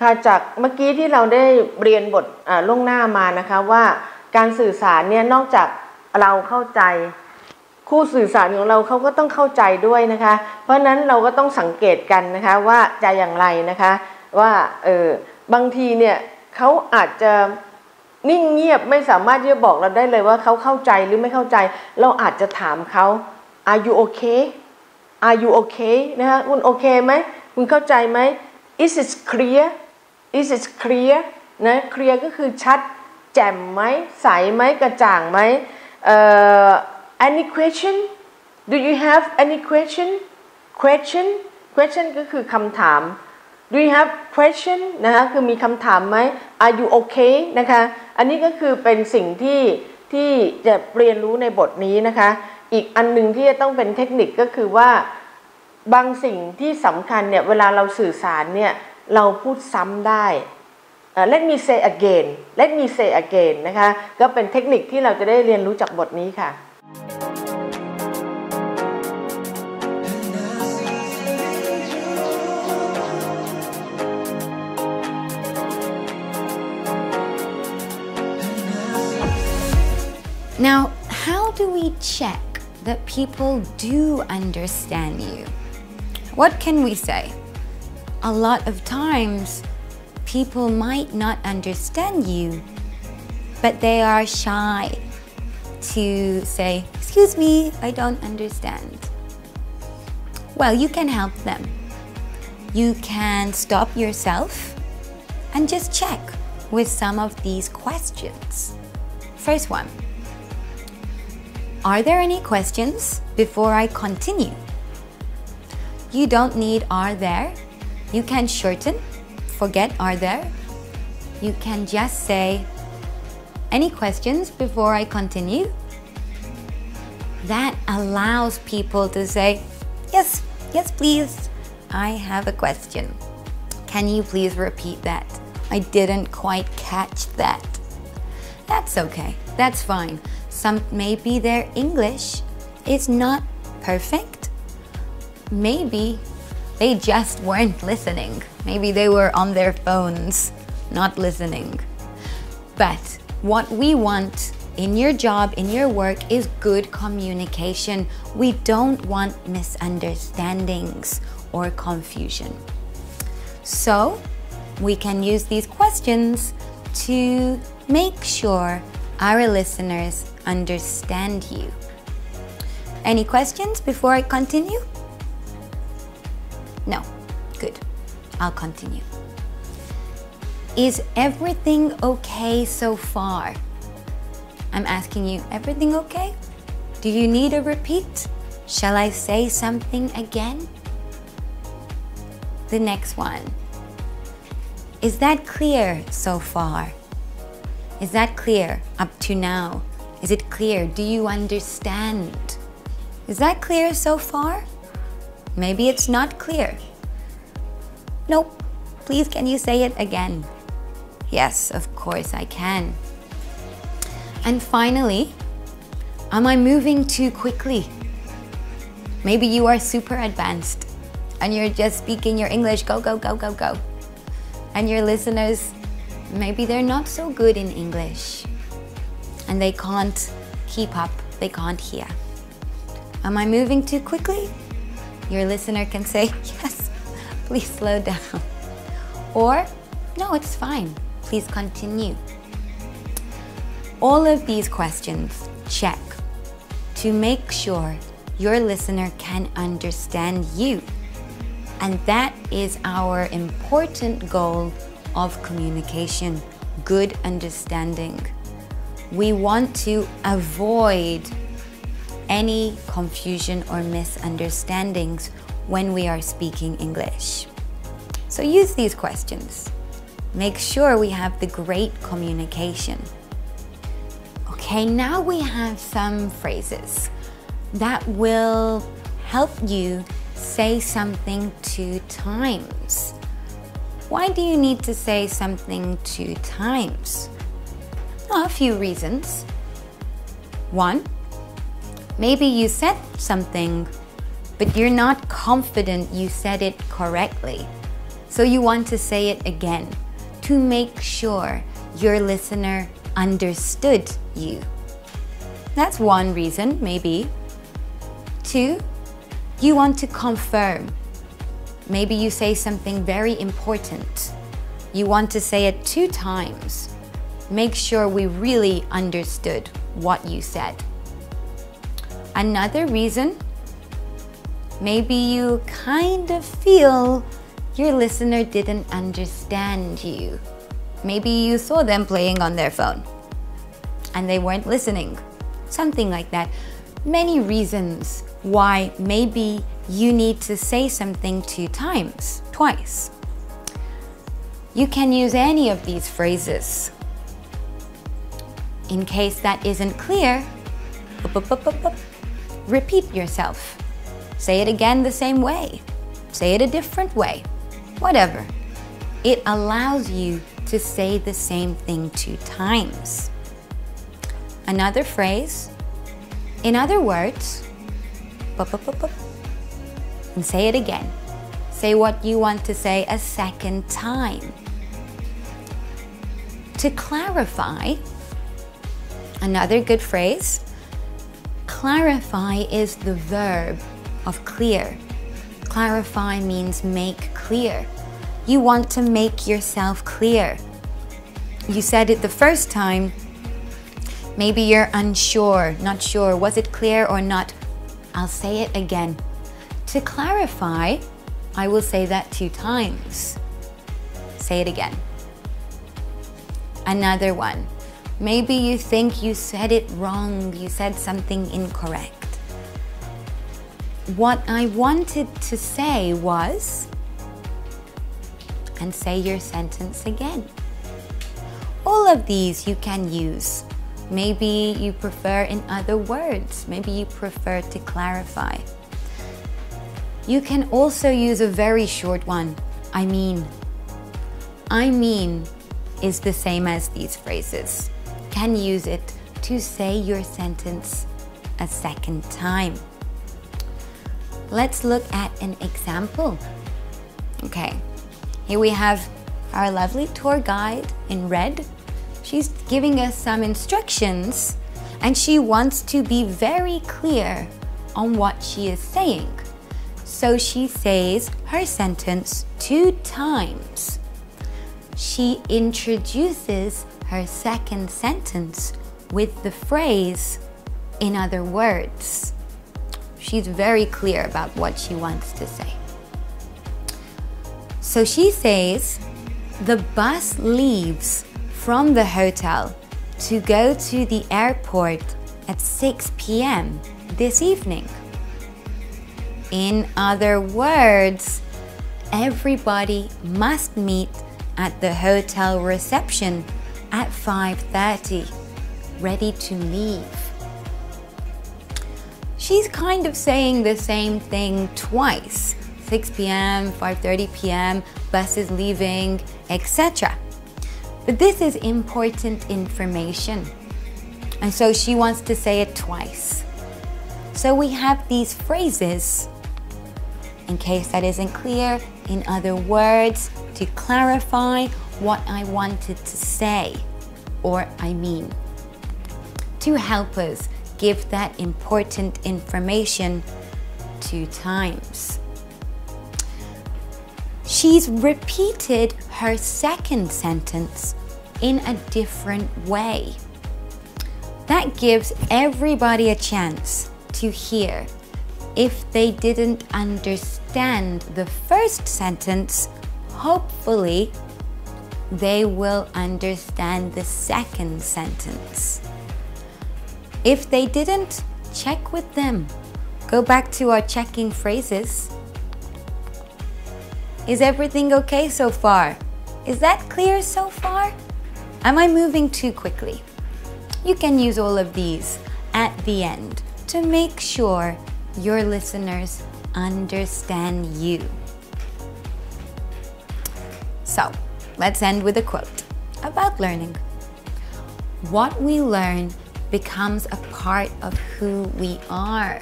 ค่ะจากเมื่อกี้ที่เราได้เรียนบทล่วงหน้ามานะคะว่าการสื่อสารเนี่ยนอกจากเราเข้าใจคู่สื่อสารของเราเขาก็ต้องเข้าใจด้วยนะคะเพราะฉะนั้นเราก็ต้องสังเกตกันนะคะว่าจะอย่างไรนะคะว่าบางทีเนี่ยเขาอาจจะนิ่งเงียบไม่สามารถที่จะบอกเราได้เลยว่าเขาเข้าใจหรือไม่เข้าใจเราอาจจะถามเขา Are you okay Are you okay นะคะคุณโอเคไหมคุณเข้าใจไหม Is it clear Is it clear นะ clear ก็คือชัดแจ่มไหมใสไหมกระจ่างไหมAny question Do you have any question ก็คือคำถาม Do you have question นะคะคือมีคำถามไหม Are you okay นะคะอันนี้ก็คือเป็นสิ่งที่จะเรียนรู้ในบทนี้นะคะอีกอันหนึ่งที่จะต้องเป็นเทคนิคก็คือว่าบางสิ่งที่สำคัญเนี่ยเวลาเราสื่อสารเนี่ยเราพูดซ้ำได้Let me say again นะคะก็เป็นเทคนิคที่เราจะได้เรียนรู้จากบทนี้ค่ะ Now, how do we check that people do understand you? What can we say? A lot of times, people might not understand you, but they are shy to say, "Excuse me, I don't understand." Well, you can help them. You can stop yourself and just check with some of these questions. First one, are there any questions before I continue? You don't need are there. You can shorten, forget are there. You can just say, any questions before I continue? That allows people to say, yes please, I have a question. Can you please repeat that? I didn't quite catch that. That's okay, that's fine. Maybe their English is not perfect. Maybe they just weren't listening. Maybe they were on their phones, not listening. But what we want in your job, in your work, is good communication. We don't want misunderstandings or confusion. So we can use these questions to make sure our listeners understand you. Any questions before I continue? No. Good. I'll continue. Is everything okay so far? I'm asking you, everything okay? Do you need a repeat? Shall I say something again? The next one. Is that clear so far? Is that clear up to now? Is it clear? Do you understand? Is that clear so far? Maybe it's not clear. Nope. Please, can you say it again? Yes, of course I can. And finally, am I moving too quickly? Maybe you are super advanced and you're just speaking your English, go, go, go, go, go. And your listeners, maybe they're not so good in English and they can't keep up, they can't hear. Am I moving too quickly? Your listener can say, yes, please slow down. Or, no, it's fine, please continue. All of these questions check to make sure your listener can understand you. And that is our important goal of communication, good understanding. We want to avoid any confusion or misunderstandings when we are speaking English. So use these questions. Make sure we have the great communication. Okay, now we have some phrases that will help you say something 2 times. Why do you need to say something 2 times? A few reasons. 1, maybe you said something, but you're not confident you said it correctly. So you want to say it again to make sure your listener understood you. That's one reason, maybe. 2, you want to confirm. Maybe you say something very important. You want to say it 2 times. Make sure we really understood what you said. Another reason, maybe you kind of feel your listener didn't understand you. Maybe you saw them playing on their phone and they weren't listening. Something like that. Many reasons why maybe you need to say something 2 times, twice. You can use any of these phrases. In case that isn't clear, repeat yourself. Say it again the same way. Say it a different way. Whatever. It allows you to say the same thing 2 times. Another phrase, in other words, and say it again. Say what you want to say a second time. To clarify, another good phrase, clarify is the verb of clear. Clarify means make clear. You want to make yourself clear. You said it the first time. Maybe you're unsure, not sure. Was it clear or not? I'll say it again. To clarify, I will say that 2 times. Say it again. Another one. Maybe you think you said it wrong. You said something incorrect. What I wanted to say was, and say your sentence again. All of these you can use. Maybe you prefer in other words. Maybe you prefer to clarify. You can also use a very short one. I mean. I mean is the same as these phrases. Can use it to say your sentence a second time. Let's look at an example. Okay, here we have our lovely tour guide in red. She's giving us some instructions and she wants to be very clear on what she is saying. So she says her sentence 2 times. She introduces her second sentence with the phrase, in other words. She's very clear about what she wants to say. So she says, the bus leaves from the hotel to go to the airport at 6 p.m. this evening. In other words, everybody must meet at the hotel reception at 5:30, ready to leave. She's kind of saying the same thing twice. 6 p.m., 5:30 p.m., bus is leaving, etc. But this is important information. And so she wants to say it twice. So we have these phrases, in case that isn't clear, in other words, to clarify what I wanted to say, or I mean, to help us give that important information 2 times. She's repeated her second sentence in a different way. That gives everybody a chance to hear. If they didn't understand the first sentence, hopefully they will understand the second sentence. If they didn't, check with them. Go back to our checking phrases. Is everything okay so far? Is that clear so far? Am I moving too quickly? You can use all of these at the end to make sure your listeners understand you. So, let's end with a quote about learning. What we learn becomes a part of who we are.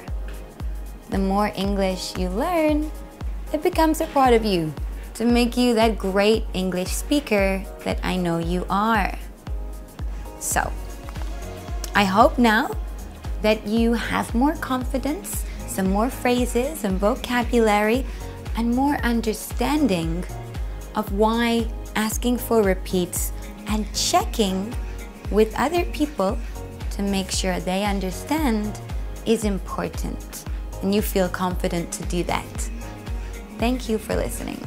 The more English you learn, it becomes a part of you to make you that great English speaker that I know you are. So, I hope now that you have more confidence, some more phrases and vocabulary, and more understanding of why asking for repeats and checking with other people to make sure they understand is important, and you feel confident to do that. Thank you for listening.